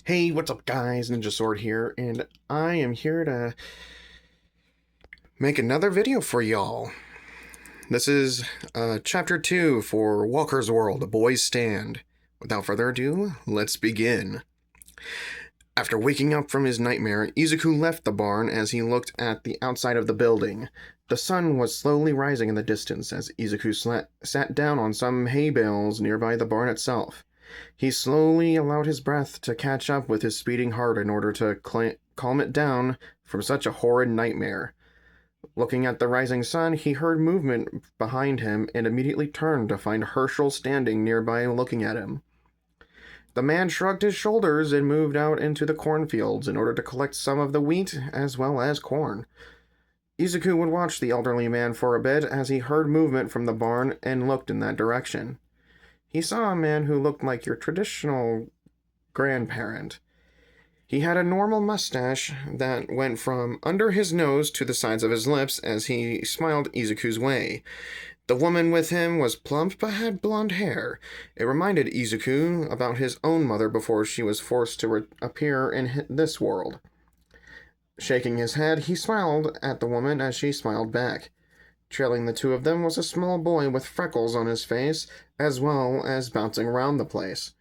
Hey, what's up, guys? Ninja Sword here, and I am here to make another video for y'all. This is Chapter 2 for Walker's World, A Boy's Stand. Without further ado, let's begin. After waking up from his nightmare, Izuku left the barn as he looked at the outside of the building. The sun was slowly rising in the distance as Izuku sat down on some hay bales nearby the barn itself. He slowly allowed his breath to catch up with his speeding heart in order to calm it down from such a horrid nightmare. Looking at the rising sun, he heard movement behind him and immediately turned to find Herschel standing nearby looking at him. The man shrugged his shoulders and moved out into the cornfields in order to collect some of the wheat as well as corn. Izuku would watch the elderly man for a bit as he heard movement from the barn and looked in that direction. He saw a man who looked like your traditional grandparent. He had a normal mustache that went from under his nose to the sides of his lips as he smiled Izuku's way. The woman with him was plump but had blonde hair. It reminded Izuku about his own mother before she was forced to appear in this world. Shaking his head, he smiled at the woman as she smiled back. Trailing the two of them was a small boy with freckles on his face, as well as bouncing around the place.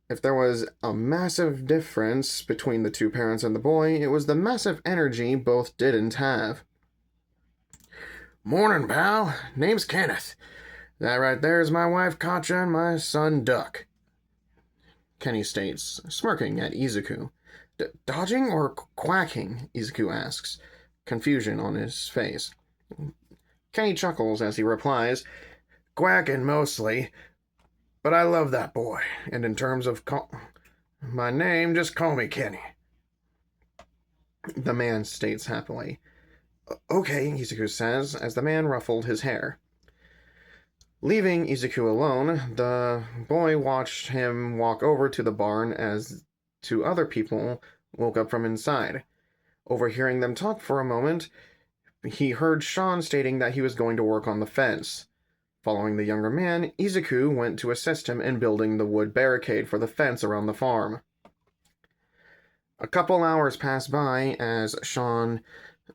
If there was a massive difference between the two parents and the boy, it was the massive energy both didn't have. "Morning, pal. Name's Kenneth. That right there is my wife Katja and my son Duck," Kenny states, smirking at Izuku. "Dodging or quacking?" Izuku asks, confusion on his face. Kenny chuckles as he replies, "Quacking mostly, but I love that boy, and in terms of my name, just call me Kenny," the man states happily. "Okay," Izuku says, as the man ruffled his hair. Leaving Izuku alone, the boy watched him walk over to the barn as two other people woke up from inside. Overhearing them talk for a moment, he heard Sean stating that he was going to work on the fence. Following the younger man, Izuku went to assist him in building the wood barricade for the fence around the farm. A couple hours passed by as Sean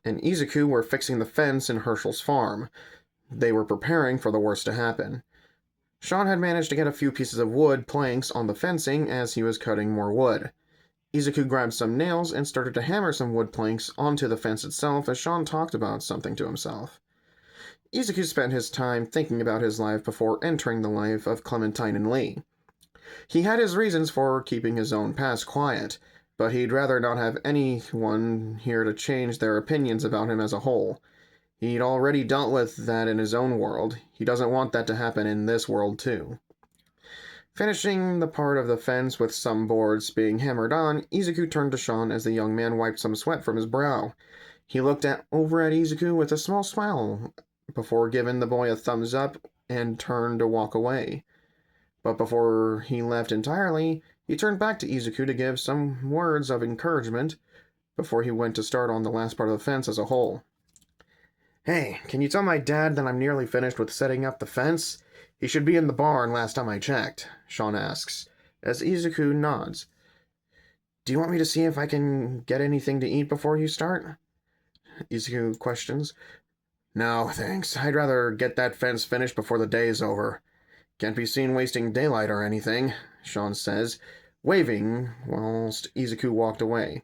and Izuku were fixing the fence in Herschel's farm. They were preparing for the worst to happen. Sean had managed to get a few pieces of wood planks on the fencing as he was cutting more wood. Izuku grabbed some nails and started to hammer some wood planks onto the fence itself as Sean talked about something to himself. Izuku spent his time thinking about his life before entering the life of Clementine and Lee. He had his reasons for keeping his own past quiet, but he'd rather not have anyone here to change their opinions about him as a whole. He'd already dealt with that in his own world. He doesn't want that to happen in this world, too. Finishing the part of the fence with some boards being hammered on, Izuku turned to Sean as the young man wiped some sweat from his brow. He looked over at Izuku with a small smile before giving the boy a thumbs up and turned to walk away. But before he left entirely, he turned back to Izuku to give some words of encouragement before he went to start on the last part of the fence as a whole. "Hey, can you tell my dad that I'm nearly finished with setting up the fence? He should be in the barn last time I checked," Sean asks, as Izuku nods. "Do you want me to see if I can get anything to eat before you start?" Izuku questions. "No, thanks. I'd rather get that fence finished before the day's over. Can't be seen wasting daylight or anything," Sean says, waving whilst Izuku walked away.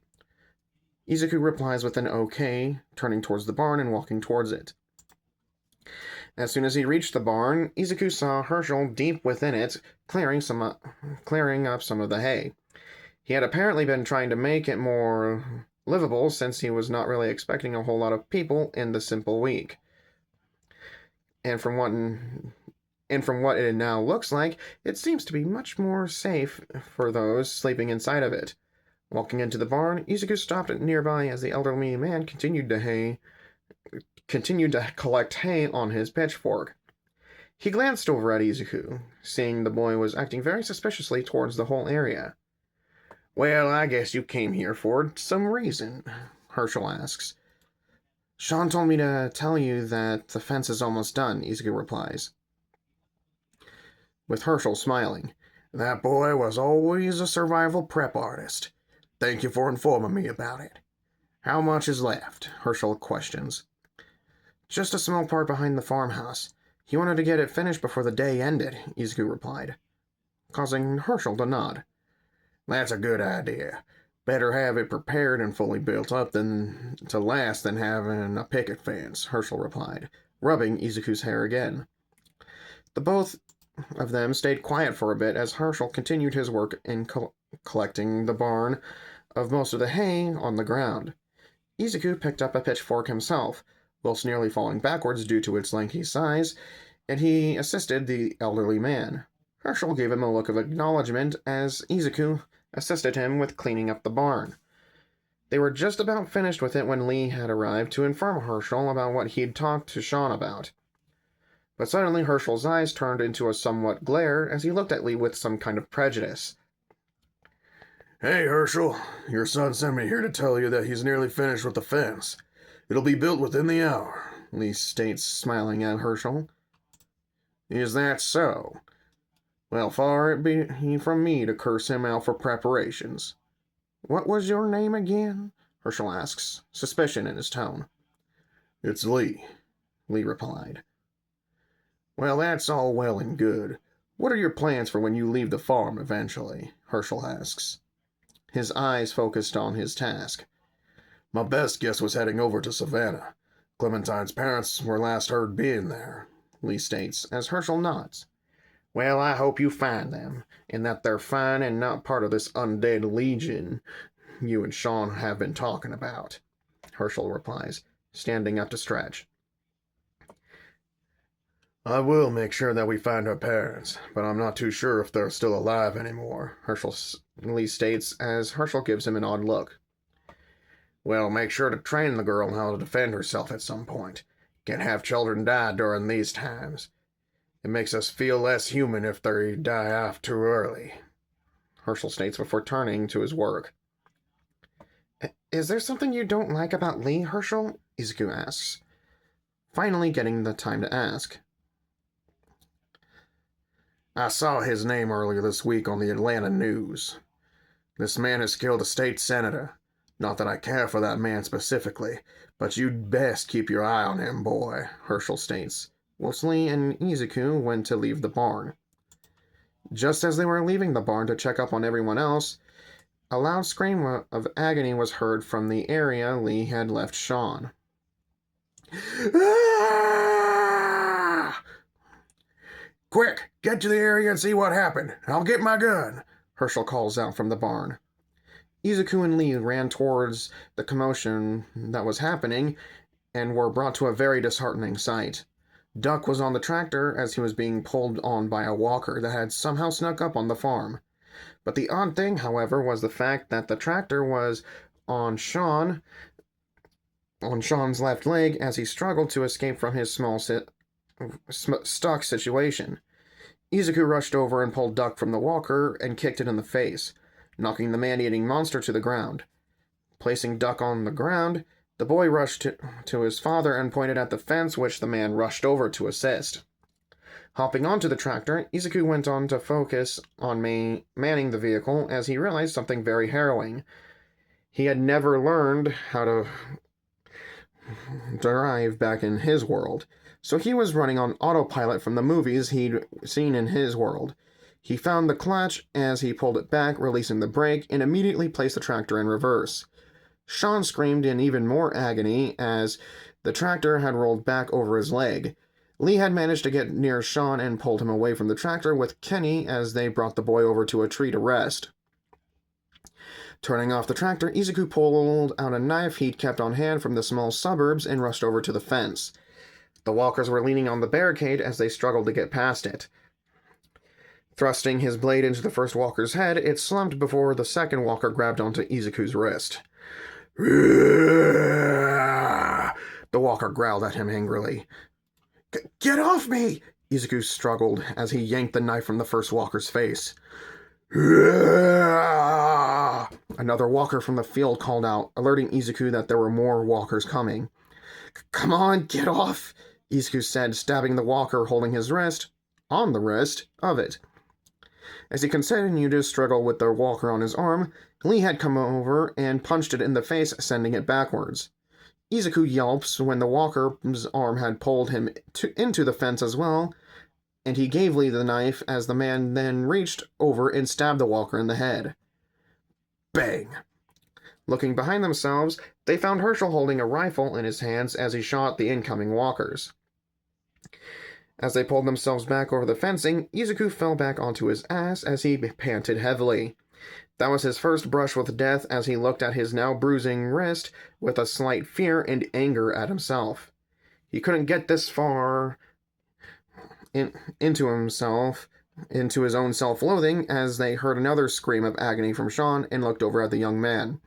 Izuku replies with an okay, turning towards the barn and walking towards it. As soon as he reached the barn, Izuku saw Herschel deep within it, clearing up some of the hay. He had apparently been trying to make it more livable since he was not really expecting a whole lot of people in the simple week. And from what it now looks like, it seems to be much more safe for those sleeping inside of it. Walking into the barn, Izuku stopped nearby as the elderly man continued to collect hay on his pitchfork. He glanced over at Izuku, seeing the boy was acting very suspiciously towards the whole area. "Well, I guess you came here for some reason," Herschel asks. "Sean told me to tell you that the fence is almost done," Izuku replies, with Herschel smiling. That boy was always a survival prep artist. Thank you for informing me about it. How much is left? Herschel questions. Just a small part behind the farmhouse. He wanted to get it finished before the day ended, Izuku replied, causing Herschel to nod. That's a good idea. Better have it prepared and fully built up than to last than having a picket fence, Herschel replied, rubbing Izuku's hair again. The both of them stayed quiet for a bit as Herschel continued his work in collecting the barn of most of the hay on the ground. Izuku picked up a pitchfork himself, whilst nearly falling backwards due to its lanky size, and he assisted the elderly man. Herschel gave him a look of acknowledgement as Izuku assisted him with cleaning up the barn. They were just about finished with it when Lee had arrived to inform Herschel about what he'd talked to Sean about. But suddenly Herschel's eyes turned into a somewhat glare as he looked at Lee with some kind of prejudice. Hey, Herschel, your son sent me here to tell you that he's nearly finished with the fence. It'll be built within the hour, Lee states, smiling at Herschel. Is that so? Well, far it be from me to curse him out for preparations. What was your name again? Herschel asks, suspicion in his tone. It's Lee, Lee replied. Well, that's all well and good. What are your plans for when you leave the farm eventually? Herschel asks, his eyes focused on his task. My best guess was heading over to Savannah. Clementine's parents were last heard being there, Lee states, as Herschel nods. Well, I hope you find them, and that they're fine and not part of this undead legion you and Sean have been talking about, Herschel replies, standing up to stretch. I will make sure that we find her parents, but I'm not too sure if they're still alive anymore, Lee states as Herschel gives him an odd look. Well, make sure to train the girl how to defend herself at some point. Can't have children die during these times. It makes us feel less human if they die off too early, Herschel states before turning to his work. Is there something you don't like about Lee, Herschel? Izuku asks, finally getting the time to ask. I saw his name earlier this week on the Atlanta news. This man has killed a state senator. Not that I care for that man specifically, but you'd best keep your eye on him, boy, Herschel states, whilst Lee and Izuku went to leave the barn. Just as they were leaving the barn to check up on everyone else, a loud scream of agony was heard from the area Lee had left Sean. Ah! Quick, get to the area and see what happened. I'll get my gun, Herschel calls out from the barn. Izuku and Lee ran towards the commotion that was happening and were brought to a very disheartening sight. Duck was on the tractor as he was being pulled on by a walker that had somehow snuck up on the farm. But the odd thing, however, was the fact that the tractor was on Sean's left leg as he struggled to escape from his stuck situation. Izuku rushed over and pulled Duck from the walker and kicked it in the face, knocking the man-eating monster to the ground. Placing Duck on the ground, the boy rushed to his father and pointed at the fence, which the man rushed over to assist. Hopping onto the tractor, Izuku went on to focus on manning the vehicle as he realized something very harrowing. He had never learned how to drive back in his world, so he was running on autopilot from the movies he'd seen in his world. He found the clutch as he pulled it back, releasing the brake, and immediately placed the tractor in reverse. Sean screamed in even more agony as the tractor had rolled back over his leg. Lee had managed to get near Sean and pulled him away from the tractor with Kenny as they brought the boy over to a tree to rest. Turning off the tractor, Izuku pulled out a knife he'd kept on hand from the small suburbs and rushed over to the fence. The walkers were leaning on the barricade as they struggled to get past it. Thrusting his blade into the first walker's head, it slumped before the second walker grabbed onto Izuku's wrist. The walker growled at him angrily. Get off me! Izuku struggled as he yanked the knife from the first walker's face. Another walker from the field called out, alerting Izuku that there were more walkers coming. Come on, get off, Izuku said, stabbing the walker holding his wrist, on the wrist, of it. As he continued to struggle with the walker on his arm, Lee had come over and punched it in the face, sending it backwards. Izuku yelps when the walker's arm had pulled him into the fence as well, and he gave Lee the knife as the man then reached over and stabbed the walker in the head. Bang! Looking behind themselves, they found Herschel holding a rifle in his hands as he shot the incoming walkers. As they pulled themselves back over the fencing, Izuku fell back onto his ass as he panted heavily. That was his first brush with death as he looked at his now bruising wrist with a slight fear and anger at himself. He couldn't get this far into his own self-loathing as they heard another scream of agony from Sean and looked over at the young man.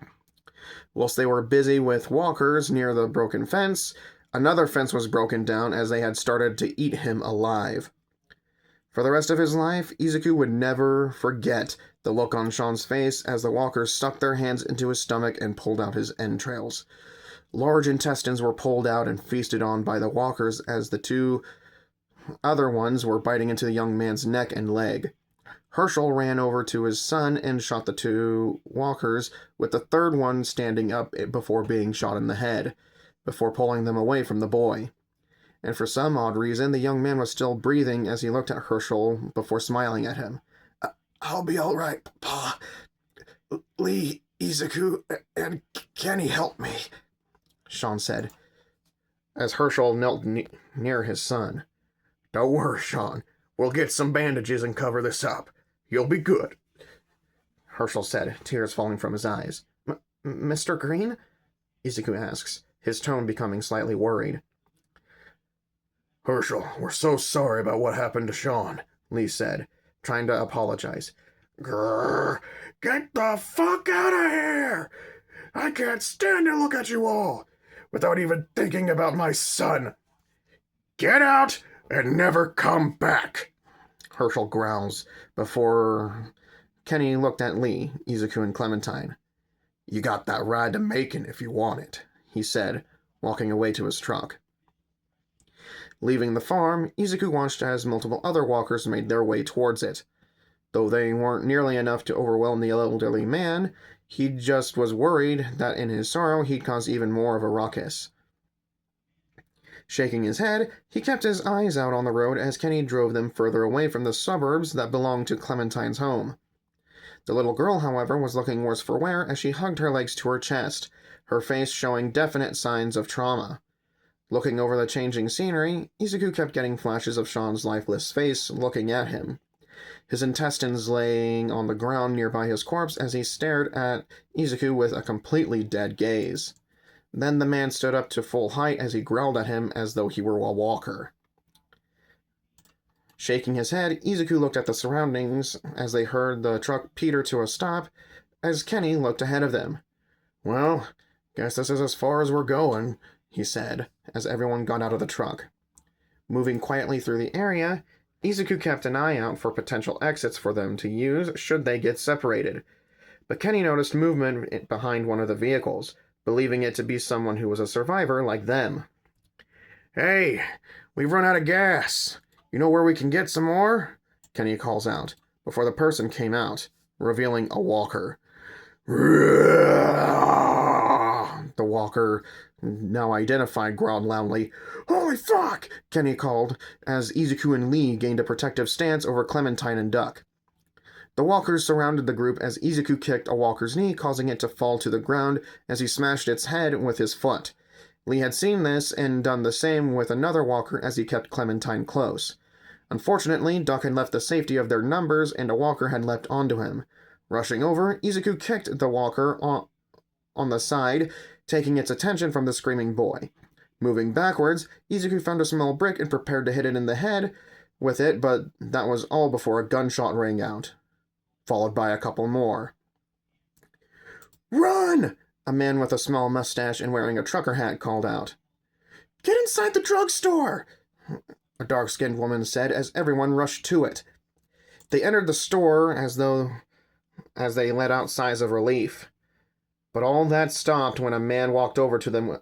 Whilst they were busy with walkers near the broken fence, another fence was broken down as they had started to eat him alive. For the rest of his life, Izuku would never forget the look on Sean's face as the walkers stuck their hands into his stomach and pulled out his entrails. Large intestines were pulled out and feasted on by the walkers as the two other ones were biting into the young man's neck and leg. Herschel ran over to his son and shot the two walkers, with the third one standing up before being shot in the head, before pulling them away from the boy. And for some odd reason, the young man was still breathing as he looked at Herschel before smiling at him. I'll be all right, Pa. Lee, Izuku, and Kenny help me, Sean said, as Herschel knelt near his son. Don't worry, Sean. We'll get some bandages and cover this up. You'll be good, Herschel said, tears falling from his eyes. Mr. Green? Izuku asks, his tone becoming slightly worried. Herschel, we're so sorry about what happened to Sean, Lee said, trying to apologize. Grrr, get the fuck out of here! I can't stand to look at you all without even thinking about my son. Get out and never come back, Herschel growls before Kenny looked at Lee, Izuku, and Clementine. You got that ride to Macon if you want it, he said, walking away to his truck. Leaving the farm, Izuku watched as multiple other walkers made their way towards it. Though they weren't nearly enough to overwhelm the elderly man, he just was worried that in his sorrow he'd cause even more of a ruckus. Shaking his head, he kept his eyes out on the road as Kenny drove them further away from the suburbs that belonged to Clementine's home. The little girl, however, was looking worse for wear as she hugged her legs to her chest, her face showing definite signs of trauma. Looking over the changing scenery, Izuku kept getting flashes of Sean's lifeless face looking at him, his intestines laying on the ground nearby his corpse as he stared at Izuku with a completely dead gaze. Then the man stood up to full height as he growled at him as though he were a walker. Shaking his head, Izuku looked at the surroundings as they heard the truck peter to a stop as Kenny looked ahead of them. Well, guess this is as far as we're going, he said, as everyone got out of the truck. Moving quietly through the area, Izuku kept an eye out for potential exits for them to use should they get separated. But Kenny noticed movement behind one of the vehicles, believing it to be someone who was a survivor like them. Hey, we've run out of gas. You know where we can get some more? Kenny calls out, before the person came out, revealing a walker. The walker, now identified, growled loudly. Holy fuck! Kenny called, as Izuku and Lee gained a protective stance over Clementine and Duck. The walkers surrounded the group as Izuku kicked a walker's knee, causing it to fall to the ground as he smashed its head with his foot. Lee had seen this and done the same with another walker as he kept Clementine close. Unfortunately, Duck had left the safety of their numbers and a walker had leapt onto him. Rushing over, Izuku kicked the walker on the side, taking its attention from the screaming boy. Moving backwards, Izuku found a small brick and prepared to hit it in the head with it, but that was all before a gunshot rang out, followed by a couple more. Run! A man with a small mustache and wearing a trucker hat called out. Get inside the drugstore! A dark-skinned woman said as everyone rushed to it. They entered the store as they let out sighs of relief. But all that stopped when a man walked over to them